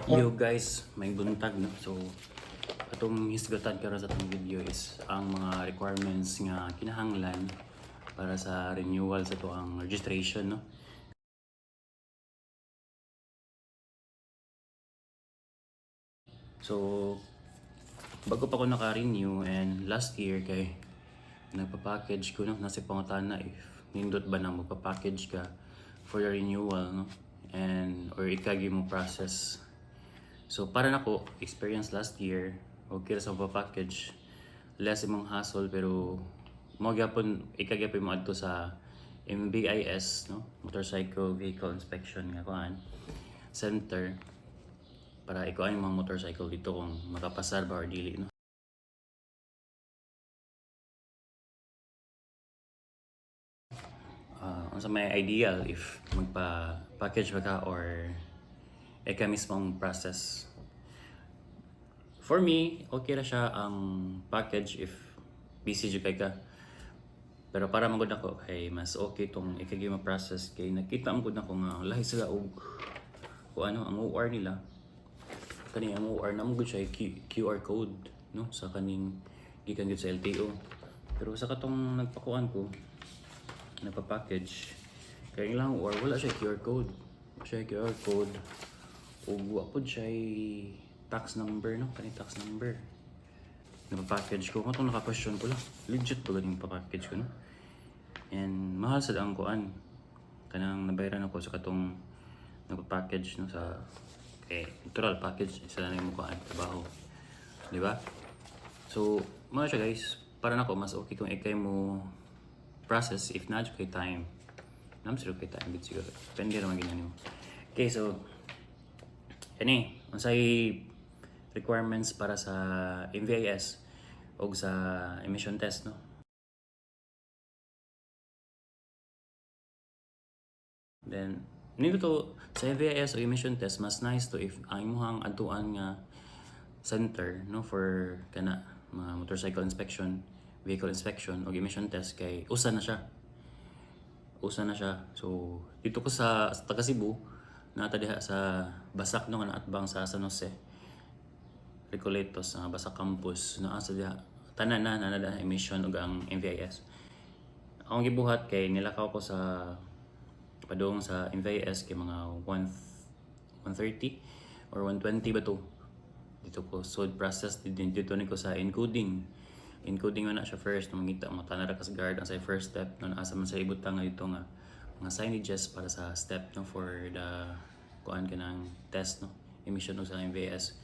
Yo guys, may buntag no. So atong hisgatan karon sa atong video is ang mga requirements nga kinahanglan para sa renewal sa tuang registration no. So bago pa ko naka-renew and last year kay nagpa-package ko no, nasa pangutana if nindot ba nang magpa-package ka for the renewal no, and or ikagi mo process. So para nako experience last year okay sa pa-package, less imong hassle pero mo gyapon ikagyapon mo adto sa MVIS no, motorcycle vehicle inspection nga kuan center para ikuan yung mga motorcycle dito kung makapasar ba or dili no. Unsa may ideal if magpa-package ba ka or ika mismong process. For me, okay na siya ang package if busy jud kay ka. Pero para magud ako kay mas okay tong ikagi ma-process kay nakita mo gud nako nga lahi sila og kung ano ang OR nila. Kani ang OR na mo gud siya QR code no sa kaning gikan gud sa LTO. Pero sa katong nagpakuan ko nagpa-package kay ilang OR wala siya QR code. Siya QR code ug wa pud siya tax number no, kani tax number. Napa-package ko katong naka-question ko lang. Legit ba ganing pa-package ko no? And mahal sad ang kuan. Kanang nabayaran ako sa katong napa-package no sa natural package isa na yung kuan trabaho. Di ba? So, mahal siya guys. Para nako mas okay kung ikay mo process if na kay time. Nam sila kay time bit siguro. Depende naman ginani mo. Okay, so kani, unsay requirements para sa MVIS o sa emission test no. Then nito to sa MVIS o emission test mas nice to if ang imong adtuan nga center no for kana mga motorcycle inspection, vehicle inspection o emission test kay usa na siya. So dito ko sa taga Cebu nata diha sa Basak no nga naatbang sa San Jose. Recoletos sa Basak campus na asa diha tanan na nanada emission ug ang MVIS. Ang gibuhat kay nilakaw ko sa padung sa MVIS kay mga 130 or 120 ba to. Dito ko so process dito ni ko sa encoding na siya first na mangita mo tanara kas guard ang sa first step no asa man sa ibutang nga dito nga mga signages para sa step no for the kuan kanang test no emission sa MVIS.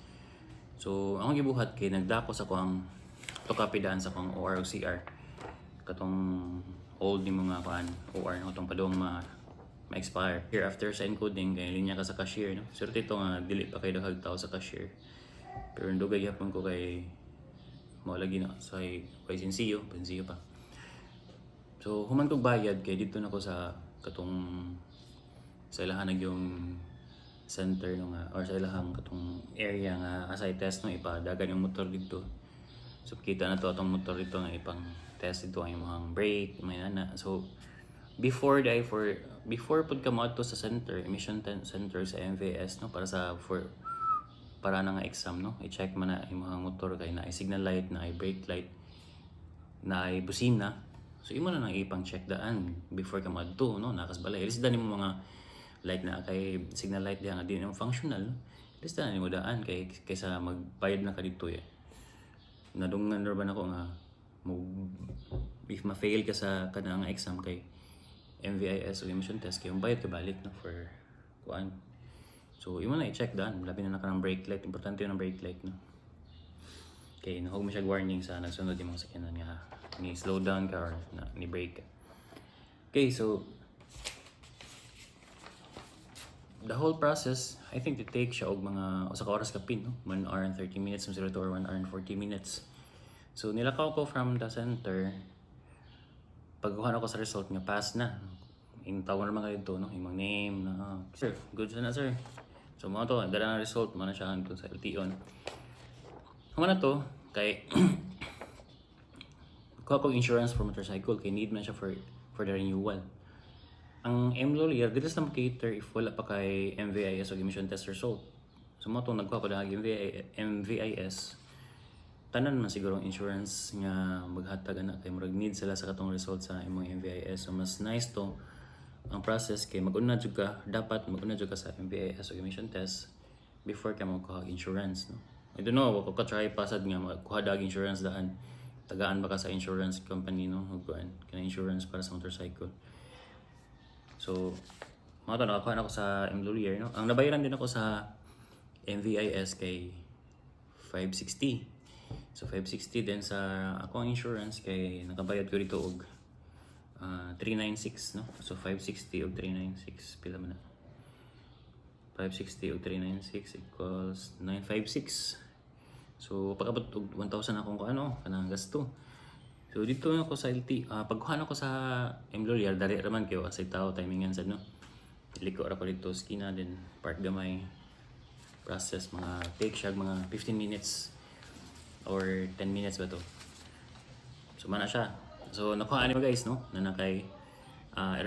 So ang gibuhat kay nagdako sa kuang photocopy daan sa kuang OR o CR katong old ni mga kuan OR no tong padung ma-expire here after sa encoding kay linya ka sa cashier no. Sure ito nga dili pa kay daghang tao sa cashier. Pero ndugay gyapon ko kay mo lagi na sa kay Sinsiyo pa. So human kog bayad kay dito na ko sa katong sa ilahan yung center no nga or sa ilahang katong area nga asay test no ipadagan yung motor dito. So kita na to atong motor dito nga ipang test dito ang imong brake may ana. So before pud ka moadto sa center emission center sa MVS no para na nga exam no i-check man na imong motor kay na signal light na brake light na busina. So imo na nang ipang check daan before ka madto no nakasbalay. Lisdan nimo mga light na kay signal light diha nga di na functional. Lisdan nimo daan kaysa magbayad na ka dito Nadunggan ra ba nako nga if ma-fail ka sa kanang exam kay MVIS o emission test kay bayad ka balik no for kuan. So imo na i-check daan labi na kanang brake light, importante yung brake light no. Kay nahug mo siya warning sa nagsunod imong sakyanan nga ni slow down ka or ni brake ka. Okay, so the whole process, I think it takes siya og mga usa ka oras kapin no, 1 hour and 30 minutes from 0 to 1 hour and 40 minutes. So nilakaw ko from the center pagkuha ako sa result nga pass na. Intawon naman kayo dito no, imong name na sir, good na sir. So mo to dala na result mo na siya dito sa LTO. Human na to kay kuha ko insurance for motorcycle kay need man siya for the renewal. ang Mlhuiller dili sa cater if wala pa kay MVIS o emission test result. So mo to nagkuha ko dahil MVIS tanan man siguro ang insurance nga maghatag ana kay murag need sila sa katong result sa imong MVIS. So mas nice to ang process kay mag-una jud ka, dapat mag-una jud ka sa MVIS o emission test before ka magkuha insurance, no. I don't know, wako ka try pasad nga magkuha dag insurance daan. Tagaan ba ka sa insurance company, no? Magkuhan kana insurance para sa motorcycle. So, mga to, nakakuha na ako sa Mlhuiller, no? Ang nabayaran din ako sa MVIS kay 560. So, 560 din sa ako ang insurance kay nakabayad ko dito og 396, no? So, 560 og 396, pila man na? 560 og 396 equals 956. So, pag-abot og 1,000 akong kanang gasto. So dito ako sa pagkuhan ako sa Mlhuiller dali raman kayo sa tao timingan sad, no. Liko ra ko dito skina din part gamay process mga take siya mga 15 minutes or 10 minutes ba to. So mana siya. So nakuha ni mo guys, no, na nakay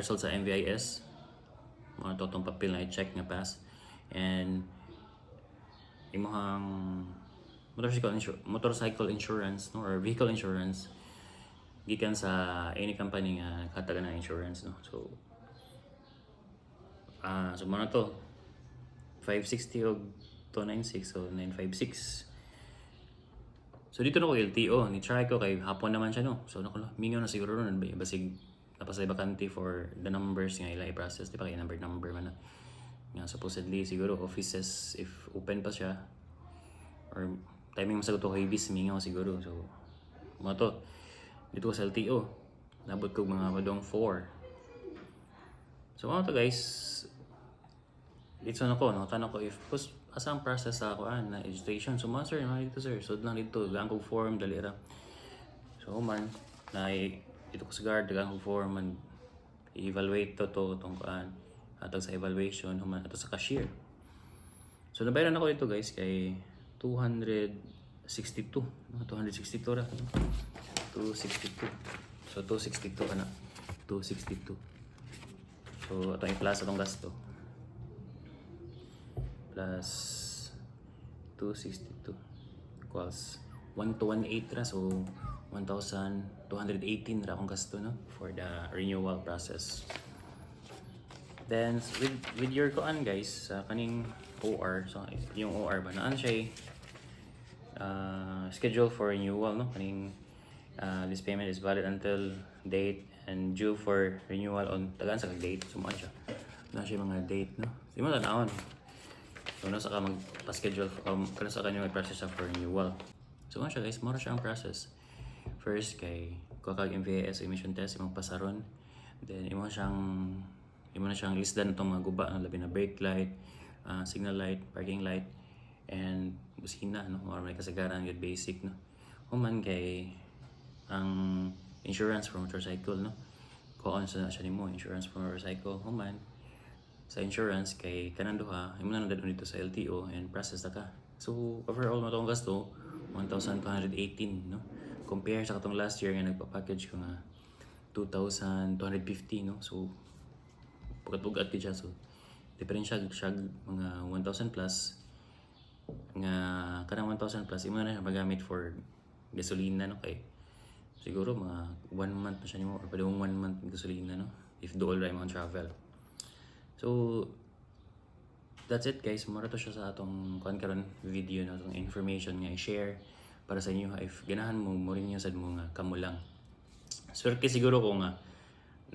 result sa MVIS. Mga totong papel na i-check nga pass and imong motorcycle insurance, no, or vehicle insurance gikan sa any company nga katagan na insurance, no. So so mo na to 560 og 296, so 956. So dito na ko LTO ni try ko kay hapon naman siya, no. So nako mingaw na siguro ron basig napasay bakante for the numbers nga ila i-process, di pa kay number man na nga supposedly siguro offices if open pa siya or timing masagot ko kay bis mingaw siguro. So mo to dito sa LTO nabot ko mga madong 4. So ano to guys, dito na ko nakatana ko if asa ang process sa ako na registration. So man sir, dito sir, so lang dito gang kog form dali ra. So man na dito ko sa guard gang kog form man evaluate to tong kuan atag sa evaluation human ato sa cashier. So nabayaran ako dito guys kay 262 ra, 262. So 262 kana. 262. So atong i-plus atong gasto. Plus 262 equals 1218 ra, so 1,218 ra akong gasto, no, for the renewal process. Then with your kuan guys sa kaning OR, so yung OR ba naan siya schedule for renewal, no, kaning this payment is valid until date and due for renewal on tagaan sa date. So mo siya na siya mga date, no. So mo tanawon. So nasa ka magpa-schedule kana sa kanyo i-process for renewal. So ano siya guys, mura siya ang process. First kay kuha MVIS emission test imong pasaron. Then imo na siyang lisdan itong mga guba na labi na brake light, signal light, parking light, and busina, no, or may kasagaran yung basic, no. Human kay ang insurance for motorcycle, no, kuon sa siya nimo insurance for motorcycle. Human sa insurance kay kanang duha imo na dadon dito sa LTO and process ta ka. So overall mo tong gasto 1,218, no, compare sa katong last year nga nagpa-package ko nga 2,250, no. So pugat-pugat siya, so diferensya siya mga 1,000 plus nga kanang 1,000 plus imo na siya magamit for gasolina, no, kay siguro mga 1 month na siya nimo or padung 1 month gasolina, no, if dual ra imong travel. So that's it guys, mura to siya sa atong kuan karon video, na atong information nga i-share para sa inyo. If ganahan mo rin niyo sad mo nga kamo lang. Swerte siguro ko nga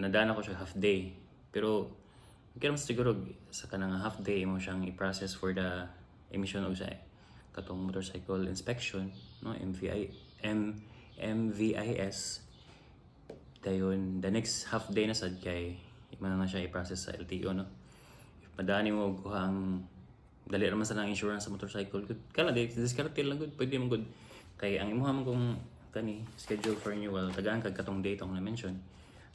nadaan ako siya half day, pero kaya mas siguro sa kanang half day mo siyang i-process for the emission of sa katong motorcycle inspection, no, MVIS. Dayon the next half day na sad kay imo na siya i-process sa LTO, no. If madani mo kuhang dali ra man sa nang insurance sa motorcycle, good kala discarte lang, good pwede mo good kay ang imuha man kung kani schedule for renewal tagaan kag katong date ang na-mention.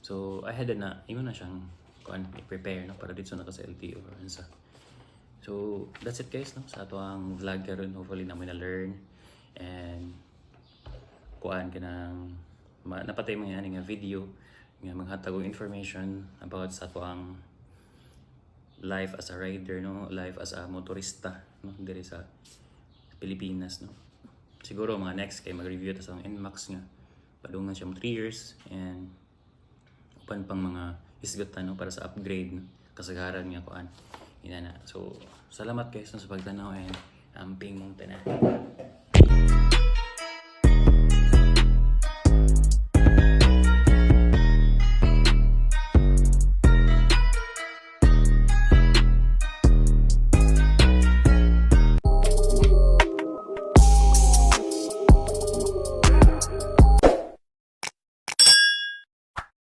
So ahead na imo na siyang kuan i-prepare, no, para dito na ka sa LTO or sa. So that's it guys, no, sa ato ang vlog karon. Hopefully na mo na-learn and kuan kanang napatay mo nga video nga maghatag og information about sa ato ang life as a rider, no, life as a motorista, no, diri sa Pilipinas, no. Siguro mga next kay mag-review ta sa NMAX nga padungan siya mo 3 years and upan pang mga hisgutan, no, para sa upgrade, no, kasagaran nga kuan ina na. So salamat guys sa pagtanaw and amping mong tanan.